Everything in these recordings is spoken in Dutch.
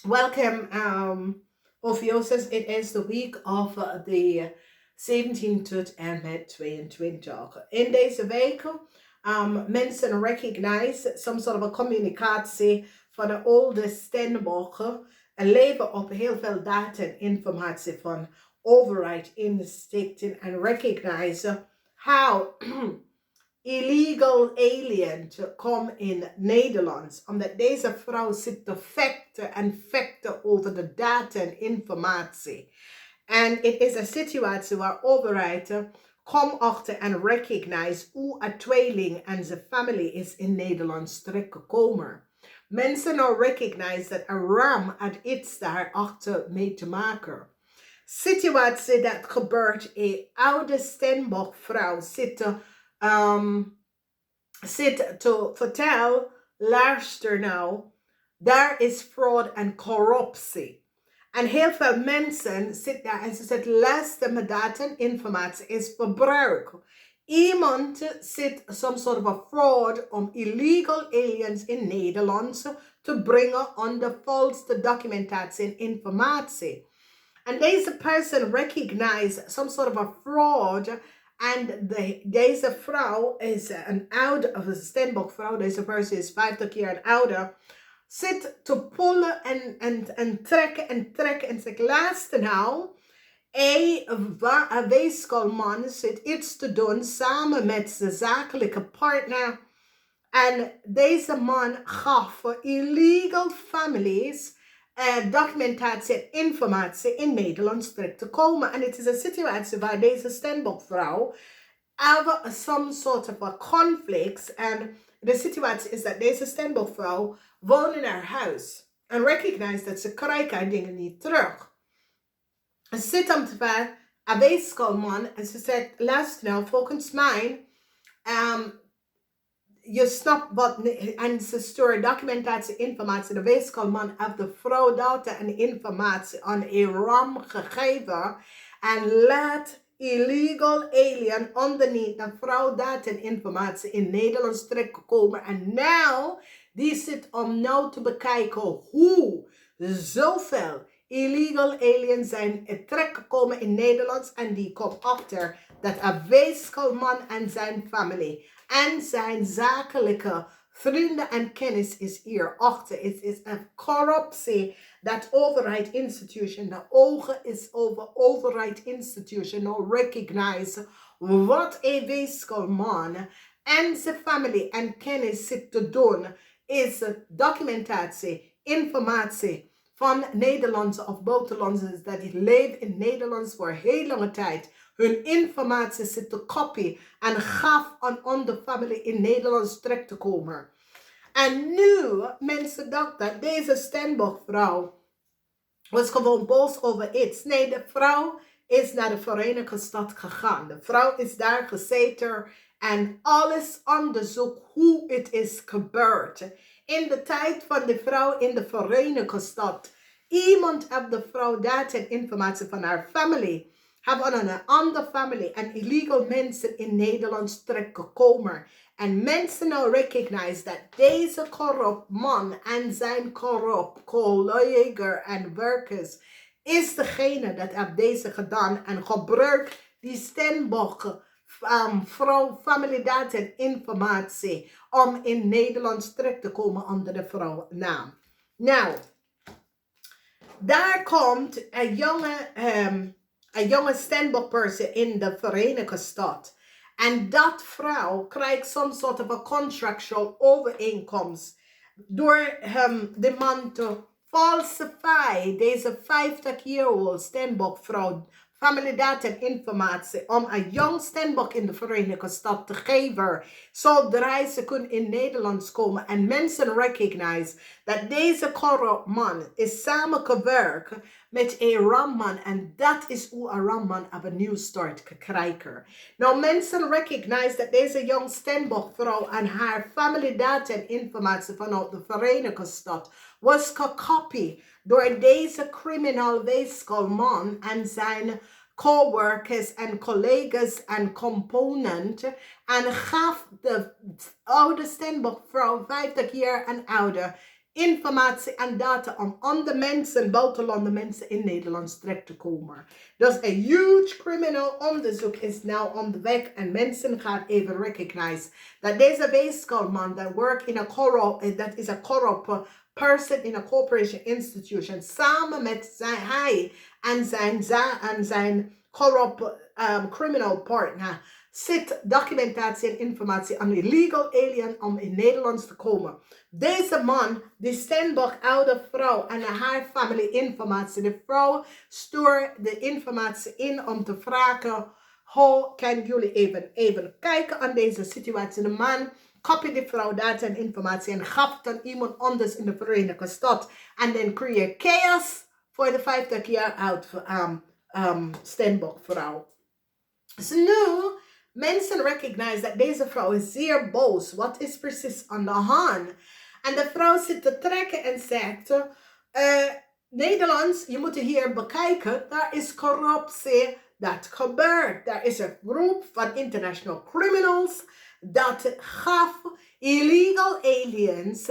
Welcome, Ophuichus. It is the week of the 17 tot en met 22. In deze week mensen recognize some sort of a communicatie van de oude steenbokken en leven op heel veel data en informatie van overheid instichten en recognize how illegal alien te komen in Nederland. Omdat deze vrouw zit te vechten en vechten over de data en informatie. En het is een situatie waar overheid komt achter en recognize hoe een tweeling en zijn familie is in Nederland terechtgekomen. Mensen nou recognize dat een ram had iets daarachter mee te maken. Situatie dat gebeurt, een oude Steenbok vrouw zit te vertellen, luister nou, daar is fraud en corruptie. En heel veel mensen zitten daar en ze zeggen, luister, mijn data en informatie is verbruik. Iemand zit some sort of a fraud om illegal aliens in Nederland te brengen onder valse documentatie en informatie. And deze person recognize some sort of a fraud. En deze vrouw is een oude, of een Steenbok vrouw, deze person is 50 jaar ouder, zit te pullen en trekken en zegt, luister nou, een weeskalman zit iets te doen samen met zijn zakelijke partner. En deze man gaf voor illegal families documentatie en informatie in Nederland terug te komen. En het is een situatie waar deze Steenbok-vrouw over some sort of a conflict. En de situatie is dat deze Steenbok-vrouw woont in haar huis. En recognize dat ze krijgt haar dingen niet terug. Ze zit om te ver, een weeskalman, en ze zegt, luister nou, volgens mij, je snapt wat, en ze sturen documentatie, informatie, de weeskalman heeft de vrouw data en informatie aan een ram gegeven en laat illegal alien onderneath de vrouw data en informatie in Nederland terechtgekomen. En nou, die zit om nou te bekijken hoe zoveel illegal aliens zijn terechtgekomen in Nederland. En die komt achter dat een weeskalman en zijn familie en zijn zakelijke vrienden en kennis is hier achter. Het is een corruptie dat overheid institution, de ogen is over overheid institution, nou recognize wat een weeskalman en zijn familie en kennis zit te doen, is documentatie, informatie van Nederlandse of buitenlandse dat leven in Nederland voor heel lange tijd hun informatie zit te copy en gaf aan andere familie in Nederland terug te komen. En nu, mensen dachten, deze Steenbok-vrouw was gewoon boos over iets. Nee, de vrouw is naar de Verenigde Staten gegaan. De vrouw is daar gezeten en alles onderzoekt hoe het is gebeurd. In de tijd van de vrouw in de Verenigde Staten, iemand heeft de vrouw data en informatie van haar familie hebben aan een andere familie en illegal mensen in Nederland terechtgekomen. En mensen nou recognize dat deze corrupt man en zijn corrupt collega en werkers is degene dat heeft deze gedaan en gebruikt die Steenbok vrouw, family data en informatie om in Nederland terecht te komen onder de vrouw naam. Nou, daar komt een jonge Steenbok-person in de Verenigde Staten. En dat vrouw krijgt some sort of a contractual overeenkomst door de man te falsify deze 50-year-old Steenbok-vrouw family data en informatie om een jong Steenbok in de Verenigde Staten te geven, zodra ze kunnen in Nederland komen en mensen recognize dat deze corrupt man is samengewerkt met een ramman en dat is hoe een ramman op een nieuw start krijgen. Nou, mensen recognize dat deze jong Steenbok vrouw en haar family data en informatie vanuit de Verenigde Staten was gekopieerd door deze criminal weeskalman en zijn coworkers en collega's en componenten en gaf de oude Steenbok vrouw 50 jaar en ouder informatie en data om aan mensen, buitenlandse mensen in Nederland terecht te komen. Dus een huge criminal onderzoek is nu onderweg en mensen gaan even recognize dat deze weeskaalman that work in a corrupt person in a corporation institution samen met hij en zijn corrupt criminal partner zit documentatie en informatie aan illegal alien om in Nederland te komen. Deze man, die Steenbok oude vrouw en haar familie informatie. De vrouw stuurt de informatie in om te vragen, hoe kan jullie even kijken aan deze situatie. De man copy de vrouw data en informatie en gaf het aan iemand anders in de Verenigde Staten. En dan creëer chaos voor de 50 jaar oud Steenbok vrouw. Dus nu, mensen recognize dat deze vrouw is zeer boos. Wat is precies aan de hand? En de vrouw zit te trekken en zegt, Nederlands, je moet hier bekijken, daar is corruptie dat gebeurt. Daar is een groep van international criminals dat gaf illegal aliens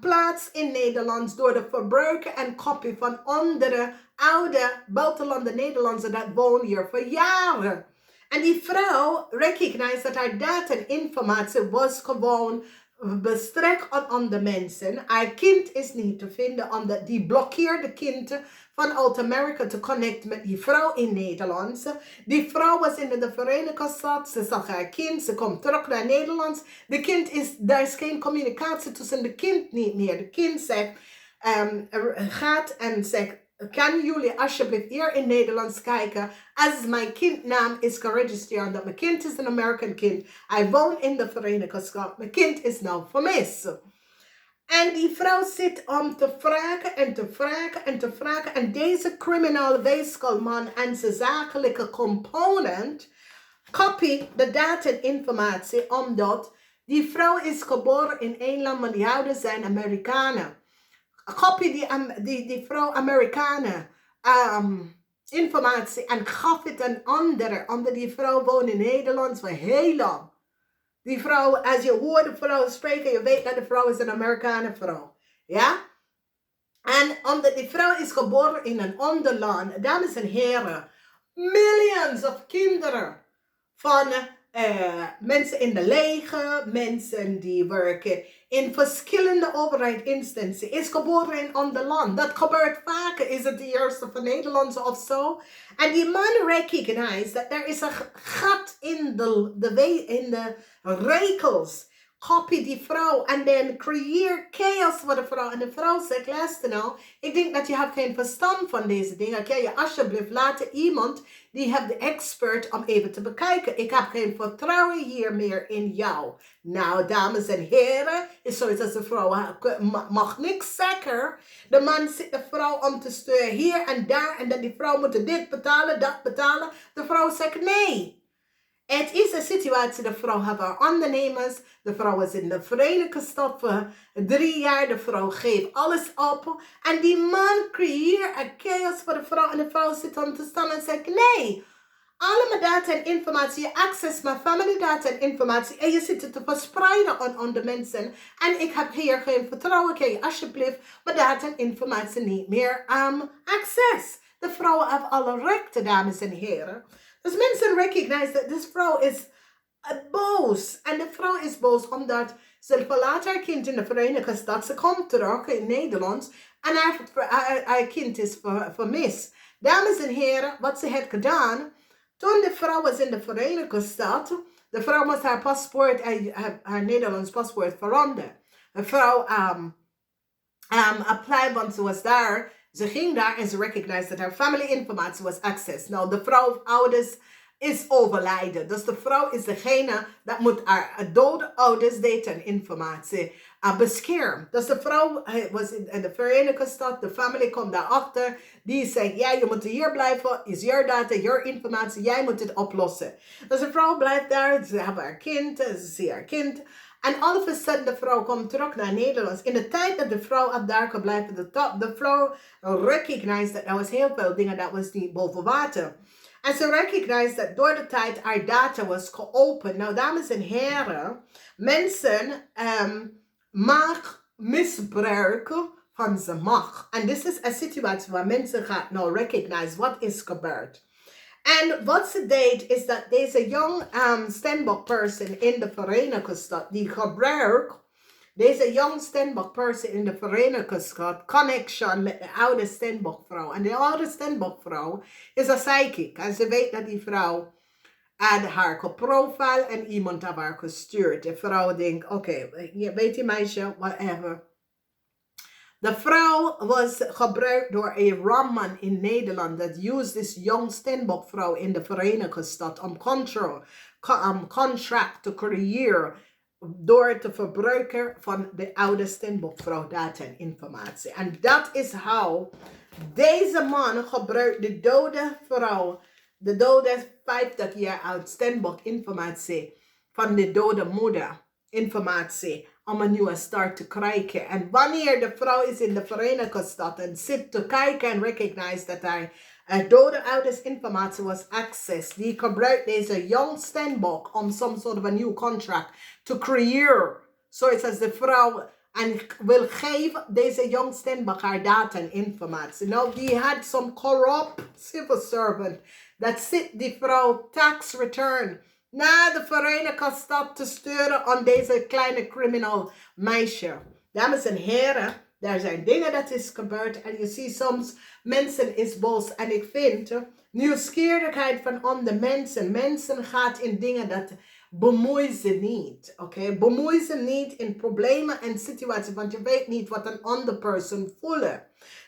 plaats in Nederland door de verbruiken en kopie van andere oude buitenlandse Nederlandse dat wonen hier voor jaren. En die vrouw recognized dat haar data en informatie was gewoon bestrekt aan andere mensen. Haar kind is niet te vinden, omdat die blokkeerde kind vanuit Amerika te connecten met die vrouw in Nederland. Die vrouw was in de Verenigde Staten, ze zag haar kind, ze komt terug naar Nederland. Daar is geen communicatie tussen de kind niet meer. De kind zegt, gaat en zegt, kan jullie alsjeblieft hier in Nederland kijken als mijn kindnaam is geregistreerd, dat mijn kind is een American kind. Hij woont in de Verenigde Staten. Mijn kind is nou vermist. En die vrouw zit om te vragen en te vragen en te vragen. En deze criminele weeskaalman en zijn zakelijke component copy de data en informatie, omdat die vrouw is geboren in Engeland, maar die ouders zijn Amerikanen. Copy die vrouw Amerikanen informatie en gaf het aan anderen, omdat die vrouw woont in Nederland voor heel lang. Die vrouw, als je hoort de vrouw spreken, je weet dat de vrouw is een Amerikaanse vrouw. Ja? En omdat die vrouw is geboren in een ander land, dames en heren, millions of kinderen van mensen in de leger, mensen die werken in verschillende overheidsinstanties, is geboren in een ander land. Dat gebeurt vaker. Is het de eerste van Nederlandse of zo? En die man recognized dat er is een gat in de regels. Copy die vrouw en dan creëer chaos voor de vrouw. En de vrouw zegt, luister nou, ik denk dat je hebt geen verstand van deze dingen. Kan je alsjeblieft laten iemand die heeft de expert om even te bekijken. Ik heb geen vertrouwen hier meer in jou. Nou, dames en heren, is zoiets als de vrouw mag niks zeggen. De man zit de vrouw om te sturen hier en daar. En dan die vrouw moet dit betalen, dat betalen. De vrouw zegt nee. Het is een situatie, de vrouw heeft haar ondernemers. De vrouw is in de Verenigde Staten voor 3 jaar. De vrouw geeft alles op. En die man creëert een chaos voor de vrouw. En de vrouw zit om te staan en zegt, nee. Alle mijn data en informatie, je access mijn family data en informatie. En je zit het te verspreiden aan de mensen. En ik heb hier geen vertrouwen. Kan je alsjeblieft mijn data en informatie niet meer access. De vrouw heeft alle rechten, dames en heren. Dus mensen recognize dat deze vrouw is boos. En de vrouw is boos omdat ze verlaat haar kind in de Verenigde Staten. Ze komt terug in Nederland. En haar kind is vermist. Dames en heren, wat ze heeft gedaan. Toen de vrouw was in de Verenigde Staten. De vrouw moest haar paspoort, haar Nederlands paspoort veranderen. De vrouw apply, want ze was daar. Ze ging daar en ze recognized dat haar family informatie was access. Nou, de vrouw ouders is overlijden. Dus de vrouw is degene dat moet haar dode ouders data en informatie beschermen. Dus de vrouw was in de Verenigde Staten. De family komt daarachter. Die zegt, ja, je moet hier blijven. Is your data, your informatie. Jij moet het oplossen. Dus de vrouw blijft daar. Ze hebben haar kind. Ze ziet haar kind. En all of a sudden de vrouw komt terug naar Nederland. In de tijd dat de vrouw daar kon blijven, de vrouw recognized dat er was heel veel dingen dat was niet boven water. En ze recognized dat door de tijd haar data was geopend. Nou, dames en heren, mensen misbruik van zijn macht. En dit is een situatie waar mensen gaan nou recognize wat is gebeurd. En wat ze deed is dat deze young Stenbock person in de Verenigde Staten, die gebruikt deze young Stenbock person in de Verenigde Staten connection met de oude Stenbock vrouw. En de oude Stenbock vrouw is een psychic. En ze weet dat die vrouw had haar geprofiled en iemand had haar gestuurd. De vrouw denkt, oké, weet je meisje, whatever. De vrouw was gebruikt door een ramman in Nederland dat used this young Stenbock vrouw in de Verenigde Staten om contract te creëren door te verbruiken van de oude Stenbock vrouw data en informatie. En dat is hoe deze man gebruikt de dode vrouw, de dode 50 jaar oud Stenbock informatie van de dode moeder informatie om een nieuwe start te krijgen. En wanneer de vrouw is in de Verenigde Staten en zit te kijken en recognize dat hij dode ouders informatie was access, die gebruikt deze young Stenbock om some sort of a new contract te creëren. Zoals als de vrouw en wil geven deze young Stenbock haar data en informatie. Nou, die had some corrupt civil servant dat zit die vrouw tax return naar de Verenigde Staten te sturen aan deze kleine criminal meisje. Dames en heren, er zijn dingen dat is gebeurd en je ziet soms mensen is boos. En ik vind nieuwsgierigheid van andere mensen. Mensen gaat in dingen dat bemoeien ze niet. Oké? Bemoei ze niet in problemen en situaties, want je weet niet wat een andere persoon voelt.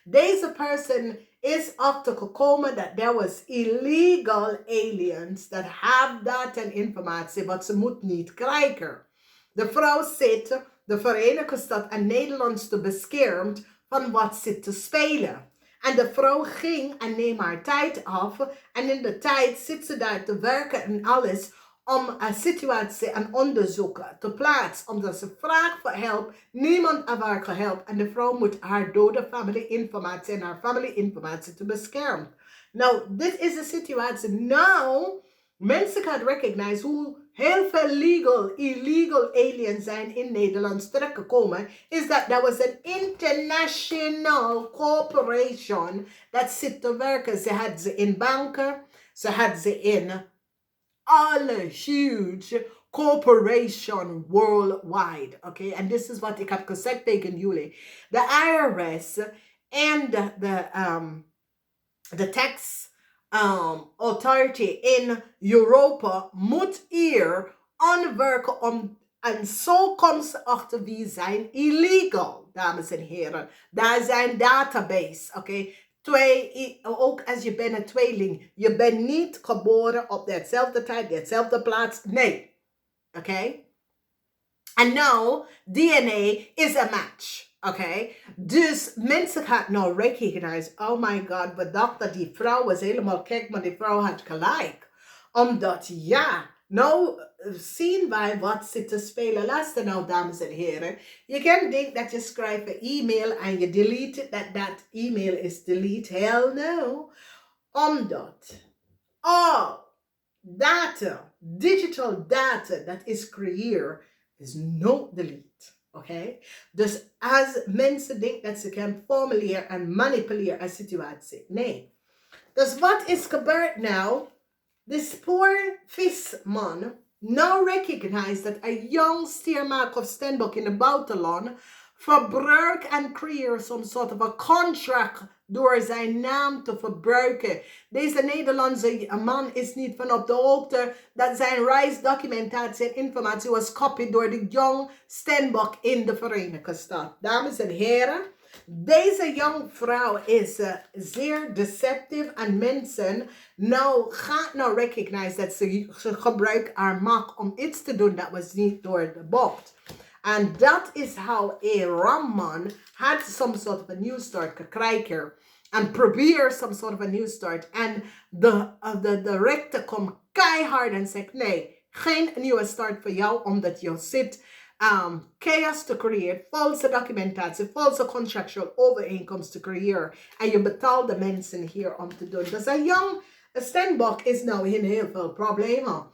Deze persoon is achtergekomen dat there was illegal aliens that have data en informatie wat ze moet niet krijgen. De vrouw zit de Verenigde Staten en Nederland te beschermd van wat zit te spelen. En de vrouw ging en neemt haar tijd af en in de tijd zit ze daar te werken en alles om een situatie en onderzoeken te plaatsen. Omdat ze vraagt voor hulp, niemand heeft haar geholpen en de vrouw moet haar dode familie-informatie en haar familie-informatie te beschermen. Nou, dit is de situatie. Nou, mensen gaan recognize hoe heel veel illegal aliens zijn in Nederland terechtgekomen. Is dat there was an international corporation dat zit te werken. Ze had ze in banken, ze had ze in alle huge corporation worldwide. Okay, and this is what ik heb gezegd tegen jullie. De IRS en de tax authority in Europa moet hier aanwerken om en zo komt ze achter wie zijn illegal, dames en heren. Daar zijn database, oké. Ook als je bent een tweeling. Je bent niet geboren op dezelfde tijd, dezelfde plaats. Nee. Oké? En nou, DNA is een match. Oké? Dus mensen gaan nou recognize. Oh my god, we dachten die vrouw was helemaal gek, maar die vrouw had gelijk. Omdat ja, nou zien wij wat zit te spelen. Luister nou, dames en heren. Je kan denken dat je schrijft een e-mail en je delete it, that e-mail is delete. Hell no. Omdat data, digital data dat is creëerd, is no delete. Oké? Dus als mensen denken dat ze kan formuleren en manipuleren een situatie. Nee. Dus wat is gebeurd nou? This poor visman now recognized that a young steermaker of Stenbock in the buitenland verbruikt en creëert some sort of a contract door zijn naam te verbruiken. Deze Nederlandse man is niet van op de hoogte dat zijn reisdocumentatie en informatie was copied door de young Stenbock in de Verenigde Staten. Dames en heren, deze jonge vrouw is zeer deceptief en mensen nou gaat nou recognize dat ze gebruikt haar macht om iets te doen dat was niet door de bocht. En dat is how a ramman had some sort of a new start gekregen. En probeer some sort of a new start. En de rechter komt keihard en zegt nee, geen nieuwe start voor jou omdat je zit chaos te creëren, valse documentatie, valse contractual overeenkomsten te creëren. En je betaalt de mensen hier om te doen. Dus een young Stenbock is nou in heel veel problemen.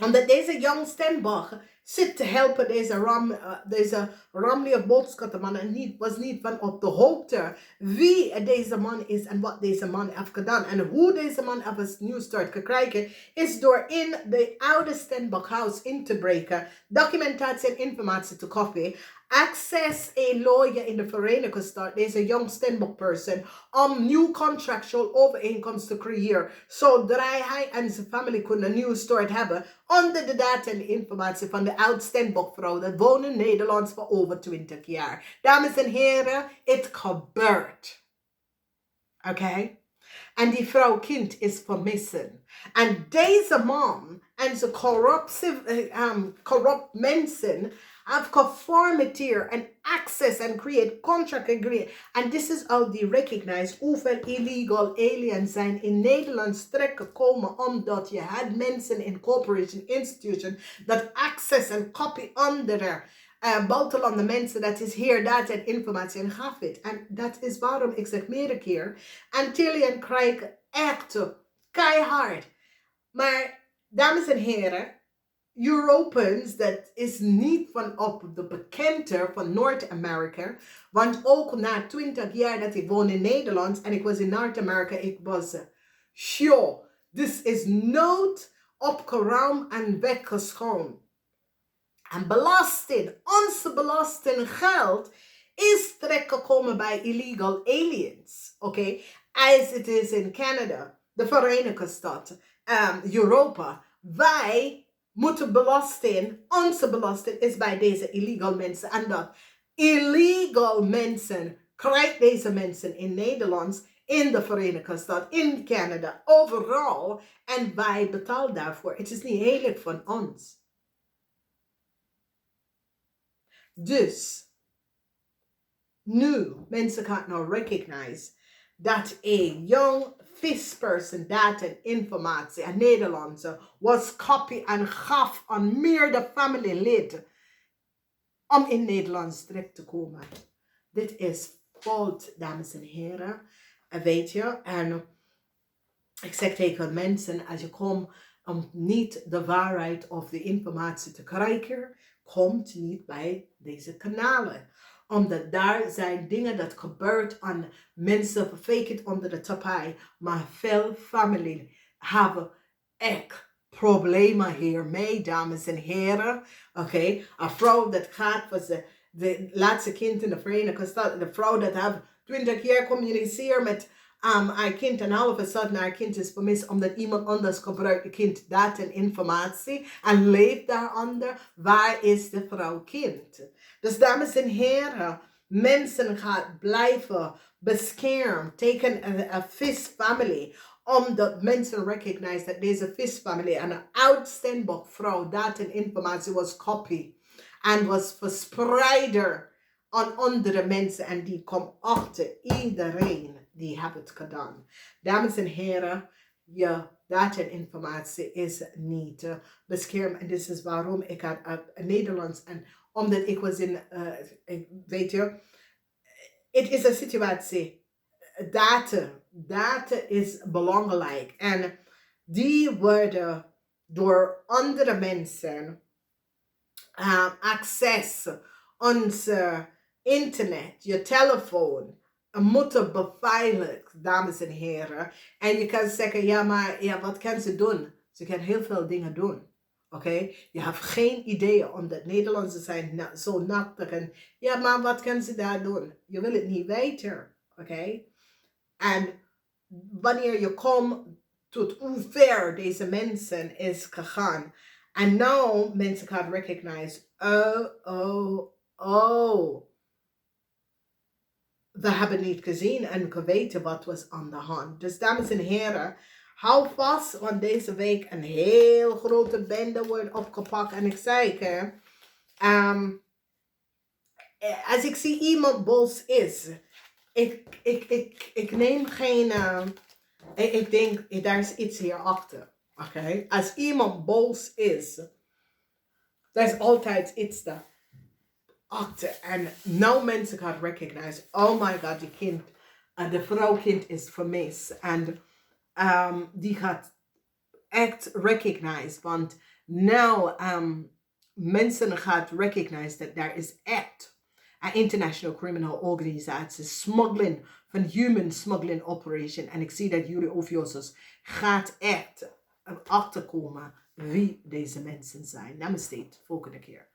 Omdat deze young Stenbock zit te helpen deze ramlige boodschappenman en was niet van op de hoogte wie deze man is en wat deze man heeft gedaan. En hoe deze man heeft een nieuw start gekregen is door in de oude Stenbockhuis in te breken, documentatie en informatie te kopen, access a lawyer in de Verenigde Staten, deze young Stenbock person, om nieuw contractual overeenkomst te creëren, zodat hij en zijn familie kunnen een nieuw start hebben onder de data en informatie van de oud Stenbock vrouw dat woont in Nederland voor over 20 jaar. Dames en heren, het gebeurt. Oké? En die vrouw kind is vermissen. En deze man en zijn corrupt mensen have conformiteer and access and create contract agreement. And this is how they recognize hoeveel illegal aliens zijn in Nederland terechtgekomen omdat je had mensen in corporation institution dat access en copy andere buitenlandse mensen, dat is hier data en informatie en gaf het. En dat is waarom ik zeg meerdere keer, Antillian krijgt echt keihard. Maar, dames en heren, Europeans, dat is niet van op de bekende van Noord-Amerika. Want ook na 20 jaar dat ik woon in Nederland en ik was in Noord-Amerika, ik was sure, this is nooit opgeruimd en weggeschoon. En belasting, onze belastinggeld is terechtgekomen bij illegal aliens. Oké, as it is in Canada, de Verenigde Staten, Europa. Wij moeten belasting, onze belasting is bij deze illegal mensen. En dat illegal mensen krijgen deze mensen in Nederland, in de Verenigde Staten, in Canada, overal. En wij betalen daarvoor. Het is niet eerlijk van ons. Dus, nu mensen gaan nou recognize dat een young fish person data en informatie in Nederlandse was copy en gaf aan meerdere familieleden om in Nederlands terecht te komen. Dit is fout, dames en heren. Weet je, en ik zeg tegen mensen, als je komt om niet de waarheid of de informatie te krijgen, komt niet bij deze kanalen. Omdat daar zijn dingen dat gebeurt aan mensen, fake het onder de tapijt. Maar veel familie hebben echt problemen hiermee, dames en heren. Oké, een vrouw dat gaat voor de laatste kind in de Verenigde Staten. De vrouw dat heeft 20 jaar communiceert met haar kind en all of a sudden haar kind is vermist omdat iemand anders gebruikt het kind data en informatie en leeft daaronder. Waar is de vrouw kind? Dus dames en heren, mensen gaan blijven beschermd tegen een vis family. Omdat mensen recognize dat deze vis family en een oud Stenbock vrouw data en informatie was copy. En was verspreider aan andere mensen. En die komt achter iedereen die heeft het gedaan. Dames en heren, je data en informatie is niet beschermd. En dit is waarom ik had Nederlands. En omdat ik was in, weet je, het is een situatie. Data is belangrijk. En die worden door andere mensen access onze internet, je telefoon, moeten beveiligd, dames en heren. En je kan zeggen, ja, maar ja, wat kan ze doen? Ze kan heel veel dingen doen. Oké? Je hebt geen idee, omdat Nederlanders zijn zo naktig. En ja, maar wat kan ze daar doen? Je wil het niet weten. Oké? En wanneer je komt tot hoe ver deze mensen is gegaan. En nou mensen gaan recognize, we hebben niet gezien en geweten wat was aan de hand. Dus dames en heren, hou vast, want deze week een heel grote bende wordt opgepakt. En ik zei, als ik zie iemand boos is, ik neem geen, ik denk, daar is iets hierachter. Oké? Als iemand boos is, er is altijd iets daarachter. En nou mensen gaan recognize, oh my god, die kind, de vrouwkind is vermist. En die gaat echt recognize, want nou mensen gaat recognize dat daar is echt een international criminal organisatie, smuggling, van human smuggling operation. En ik zie dat jullie Ophuichus gaat echt achterkomen wie deze mensen zijn. Namaste, volgende keer.